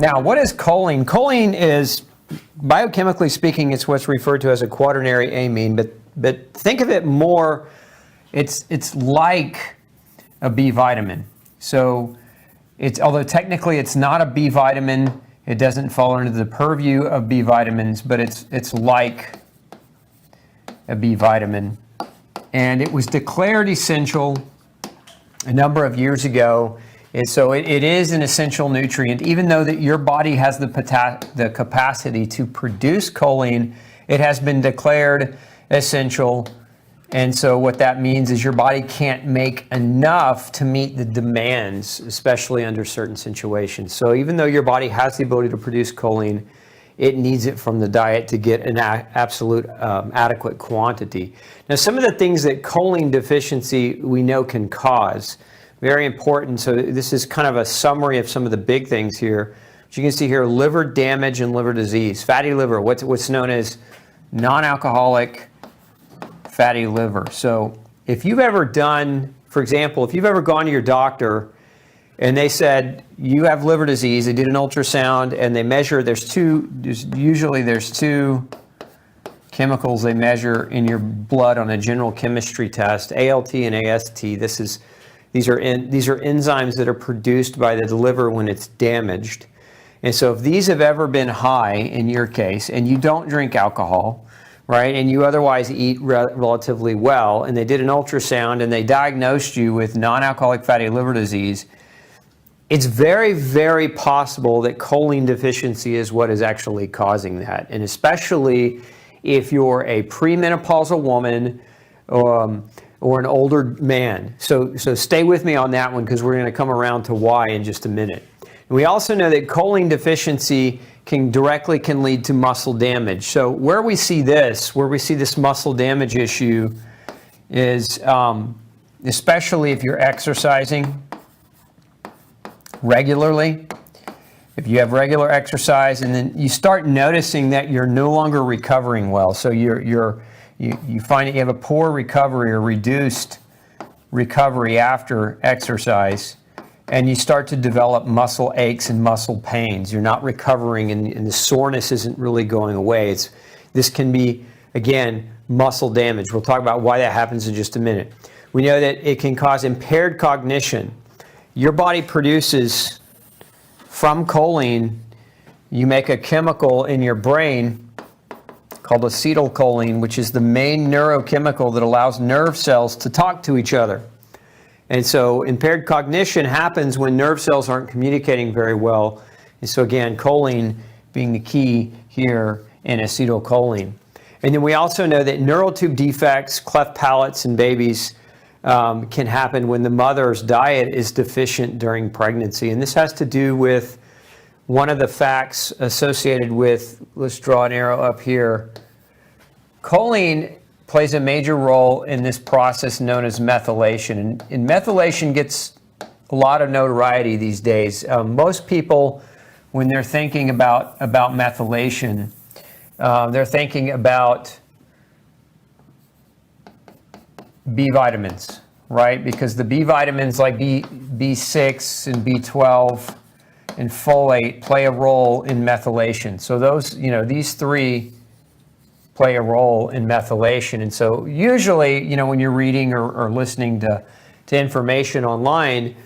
Now, what is choline? Choline is, biochemically speaking, it's what's referred to as a quaternary amine, but think of it more, it's like a B vitamin. So although technically it's not a B vitamin, it doesn't fall under the purview of B vitamins, but it's like a B vitamin. And it was declared essential a number of years ago. And so it is an essential nutrient. Even though that your body has the capacity to produce choline, it has been declared essential. And so what that means is your body can't make enough to meet the demands, especially under certain situations. So even though your body has the ability to produce choline, it needs it from the diet to get an absolute adequate quantity. Now, some of the things that choline deficiency we know can cause, very important. So this is kind of a summary of some of the big things here. As you can see here, liver damage and liver disease. Fatty liver, what's known as non-alcoholic fatty liver. So if you've ever done, for example, if you've ever gone to your doctor and they said you have liver disease, they did an ultrasound and they measure, there's two chemicals they measure in your blood on a general chemistry test, ALT and AST. These are enzymes that are produced by the liver when it's damaged. And so if these have ever been high in your case, and you don't drink alcohol, right, and you otherwise eat relatively well, and they did an ultrasound and they diagnosed you with non-alcoholic fatty liver disease, it's very, very possible that choline deficiency is what is actually causing that. And especially if you're a premenopausal woman or an older man. So stay with me on that one because we're going to come around to why in just a minute. And we also know that choline deficiency can lead to muscle damage. So where we see this muscle damage issue is especially if you're exercising regularly, if you have regular exercise, and then you start noticing that you're no longer recovering well. So you find that you have a poor recovery or reduced recovery after exercise, and you start to develop muscle aches and muscle pains. You're not recovering, and the soreness isn't really going away. This can be, again, muscle damage. We'll talk about why that happens in just a minute. We know that it can cause impaired cognition. Your body produces, from choline, you make a chemical in your brain called acetylcholine, which is the main neurochemical that allows nerve cells to talk to each other. And so impaired cognition happens when nerve cells aren't communicating very well. And so again, choline being the key here in acetylcholine. And then we also know that neural tube defects, cleft palates in babies can happen when the mother's diet is deficient during pregnancy. And this has to do with one of the facts associated with, let's draw an arrow up here. Choline plays a major role in this process known as methylation. And methylation gets a lot of notoriety these days. Most people, when they're thinking about methylation, they're thinking about B vitamins, right? Because the B vitamins like B6 and B12 and folate play a role in methylation. So these three play a role in methylation. And so usually, when you're reading or listening to information online,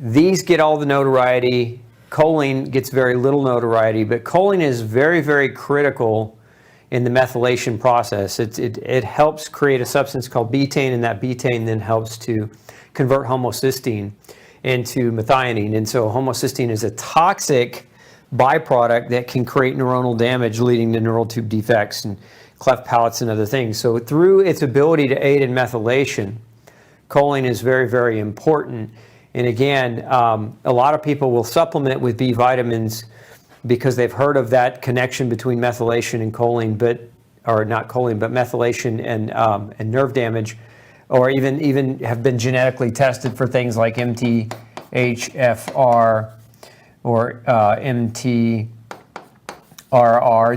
these get all the notoriety. Choline gets very little notoriety, but choline is very, very critical in the methylation process. It helps create a substance called betaine, and that betaine then helps to convert homocysteine into methionine. And so homocysteine is a toxic byproduct that can create neuronal damage, leading to neural tube defects and cleft palates and other things. So through its ability to aid in methylation, choline is very, very important. And again, a lot of people will supplement with B vitamins because they've heard of that connection between methylation and choline, but methylation and nerve damage, or even have been genetically tested for things like MTHFR or MTRR.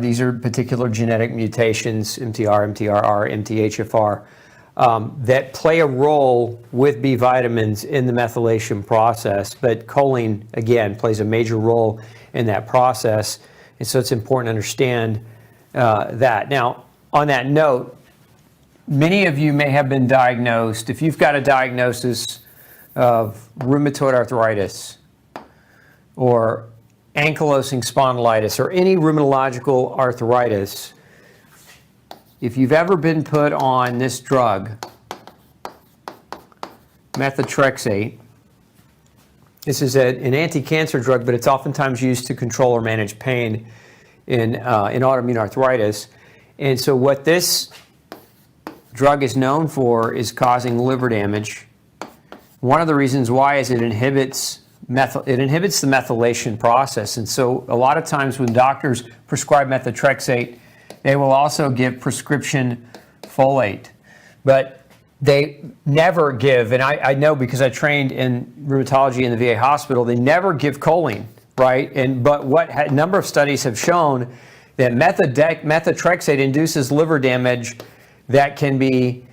These are particular genetic mutations, MTR, MTRR, MTHFR. that play a role with B vitamins in the methylation process. But choline, again, plays a major role in that process. And so it's important to understand that. Now, on that note, many of you may have been diagnosed, if you've got a diagnosis of rheumatoid arthritis or ankylosing spondylitis or any rheumatological arthritis, if you've ever been put on this drug, methotrexate, this is an anti-cancer drug, but it's oftentimes used to control or manage pain in autoimmune arthritis. And so what this drug is known for is causing liver damage. One of the reasons why is it inhibits the methylation process. And so a lot of times when doctors prescribe methotrexate, they will also give prescription folate. But they never give, and I know because I trained in rheumatology in the VA hospital, they never give choline, right? But a number of studies have shown that methotrexate induces liver damage that can be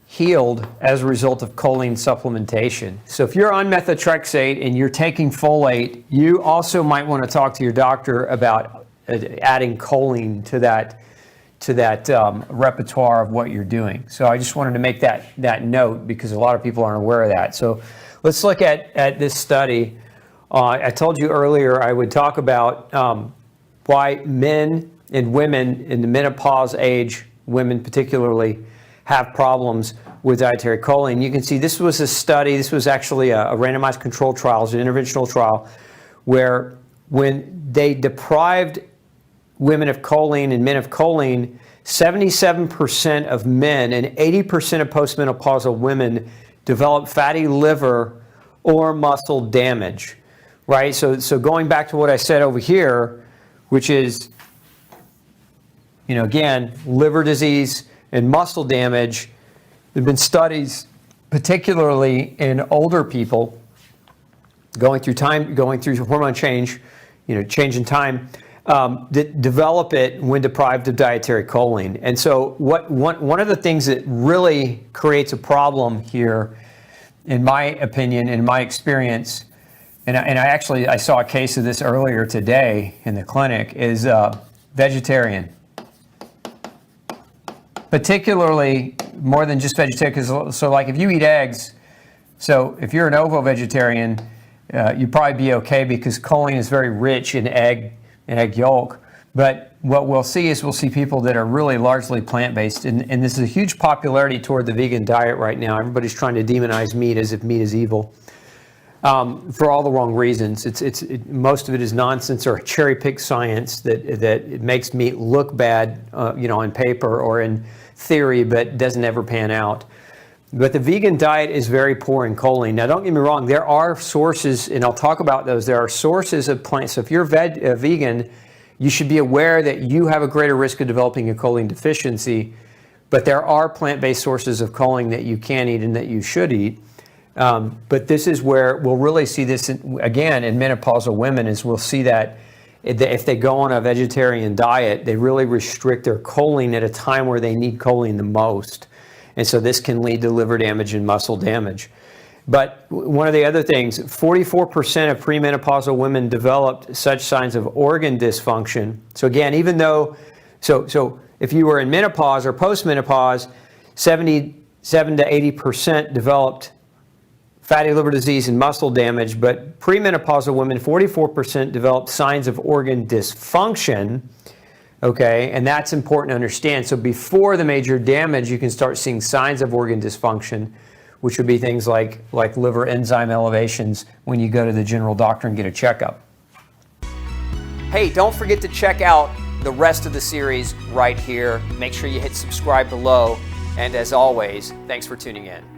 healed as a result of choline supplementation. So if you're on methotrexate and you're taking folate, you also might want to talk to your doctor about adding choline to that repertoire of what you're doing. So I just wanted to make that note because a lot of people aren't aware of that. So let's look at this study. I told you earlier I would talk about why men and women in the menopause age, women particularly, have problems with dietary choline. You can see this was a study, this was actually a randomized controlled trial, it was an interventional trial, where when they deprived women of choline and men of choline, 77% of men and 80% of postmenopausal women develop fatty liver or muscle damage, right? So going back to what I said over here, which is, again, liver disease and muscle damage. There have been studies, particularly in older people, going through hormone change, change in time, that develop it when deprived of dietary choline. And so one of the things that really creates a problem here, in my opinion, in my experience, and I saw a case of this earlier today in the clinic, is vegetarian. Particularly more than just vegetarian, so like if you eat eggs, so if you're an ovo-vegetarian, you'd probably be okay because choline is very rich in egg yolk. But what we'll see people that are really largely plant-based, and this is a huge popularity toward the vegan diet right now. Everybody's trying to demonize meat as if meat is evil, for all the wrong reasons. Most of it is nonsense or cherry-picked science that it makes meat look bad, on paper or in theory, but doesn't ever pan out. But the vegan diet is very poor in choline. Now, don't get me wrong, there are sources, and I'll talk about those. There are sources of plants. So if you're vegan, you should be aware that you have a greater risk of developing a choline deficiency. But there are plant-based sources of choline that you can eat and that you should eat. But this is where we'll really see this, again, in menopausal women, is we'll see that if they go on a vegetarian diet, they really restrict their choline at a time where they need choline the most. And so this can lead to liver damage and muscle damage. But one of the other things, 44% of premenopausal women developed such signs of organ dysfunction. So again, even though, so if you were in menopause or postmenopause, 77 to 80% developed fatty liver disease and muscle damage, but premenopausal women, 44% developed signs of organ dysfunction, okay? And that's important to understand. So before the major damage, you can start seeing signs of organ dysfunction, which would be things like liver enzyme elevations when you go to the general doctor and get a checkup. Hey, don't forget to check out the rest of the series right here. Make sure you hit subscribe below. And as always, thanks for tuning in.